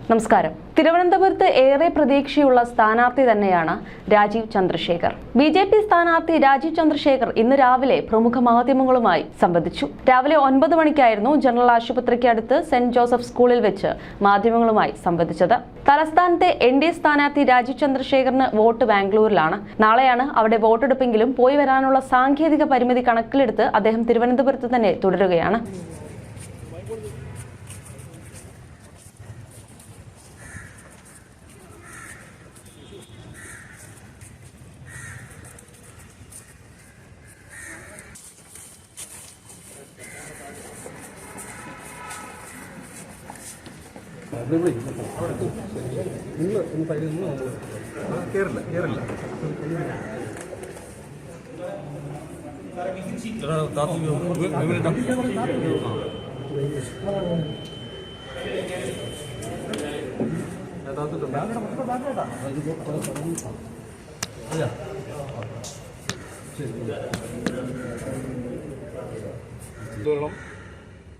നമസ്കാരം. തിരുവനന്തപുരത്ത് ഏറെ പ്രതീക്ഷയുള്ള സ്ഥാനാർത്ഥി തന്നെയാണ് രാജീവ് ചന്ദ്രശേഖർ. ബി.ജെ.പി. സ്ഥാനാർത്ഥി രാജീവ് ചന്ദ്രശേഖർ ഇന്ന് രാവിലെ പ്രമുഖ മാധ്യമങ്ങളുമായി സംവദിച്ചു. രാവിലെ 9 മണിക്കായിരുന്നു ജനറൽ ആശുപത്രിക്ക് അടുത്ത് സെന്റ് ജോസഫ് സ്കൂളിൽ വെച്ച് മാധ്യമങ്ങളുമായി സംവദിച്ചത്. തലസ്ഥാനത്തെ എൻ.ഡി.എ സ്ഥാനാർത്ഥി രാജീവ് ചന്ദ്രശേഖറിന് വോട്ട് ബാംഗ്ലൂരിലാണ്. നാളെയാണ് അവിടെ വോട്ടെടുപ്പെങ്കിലും പോയി വരാനുള്ള സാങ്കേതിക പരിമിതി കണക്കിലെടുത്ത് അദ്ദേഹം തിരുവനന്തപുരത്ത് തന്നെ തുടരുകയാണ്.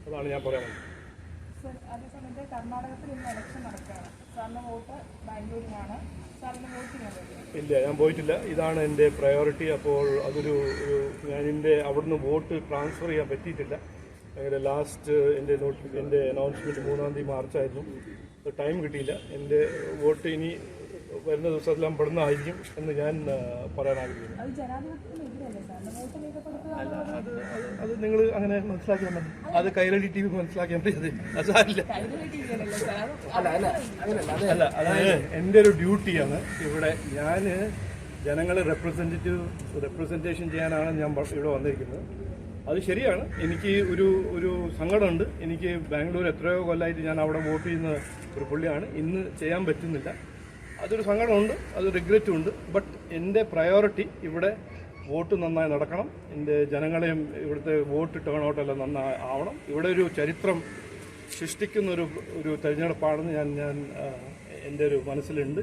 അതാണ് ഞാൻ പറയാൻ അതേസമയത്ത് കർണാടകത്തിൽ ഇന്ന് ഇലക്ഷൻ നടക്കുകയാണ്. സാറിന് വോട്ട് ബാംഗ്ലൂരിനാണ്. സാറിന് വോട്ട് ചെയ്യാൻ പറ്റില്ല? ഇല്ല, ഞാൻ പോയിട്ടില്ല. ഇതാണ് എൻ്റെ പ്രയോറിറ്റി. അപ്പോൾ ഞാനെൻ്റെ അവിടുന്ന് വോട്ട് ട്രാൻസ്ഫർ ചെയ്യാൻ പറ്റിയിട്ടില്ല. അങ്ങനെ ലാസ്റ്റ് എൻ്റെ അനൗൺസ്മെൻറ്റ് 3-ാം തീയതി മാർച്ചായിരുന്നു. ടൈം കിട്ടിയില്ല. എൻ്റെ വോട്ട് ഇനി വരുന്ന ദിവസമെല്ലാം പെടുന്നതായിരിക്കും എന്ന് ഞാൻ പറയാൻ ആഗ്രഹിക്കുന്നു. അത് നിങ്ങൾ അങ്ങനെ മനസ്സിലാക്കിയാൽ മതി. അത് കൈരളി TV മനസ്സിലാക്കിയാൽ മതി. അത് സാരില്ല. അല്ല, അതായത് എൻ്റെ ഒരു ഡ്യൂട്ടിയാണ് ഇവിടെ. ഞാൻ ജനങ്ങളെ റെപ്രസെൻറ്റേഷൻ ചെയ്യാനാണ് ഞാൻ ഇവിടെ വന്നിരിക്കുന്നത്. അത് ശരിയാണ്. എനിക്ക് ഒരു സങ്കടമുണ്ട്. എനിക്ക് ബാംഗ്ലൂർ എത്രയോ കൊല്ലമായിട്ട് ഞാൻ അവിടെ വോട്ട് ചെയ്യുന്ന ഒരു പുള്ളിയാണ്. ഇന്ന് ചെയ്യാൻ പറ്റുന്നില്ല. അതൊരു സങ്കടമുണ്ട്, അത് റിഗ്രറ്റും ഉണ്ട്. ബട്ട് എൻ്റെ പ്രയോറിറ്റി ഇവിടെ വോട്ട് നന്നായി നടക്കണം. എൻ്റെ ജനങ്ങളെയും ഇവിടുത്തെ വോട്ട് ടേൺ ഔട്ടെല്ലാം നന്നായി ആവണം. ഇവിടെ ഒരു ചരിത്രം സൃഷ്ടിക്കുന്ന ഒരു തെരഞ്ഞെടുപ്പാണെന്ന് ഞാൻ എൻ്റെ ഒരു മനസ്സിലുണ്ട്.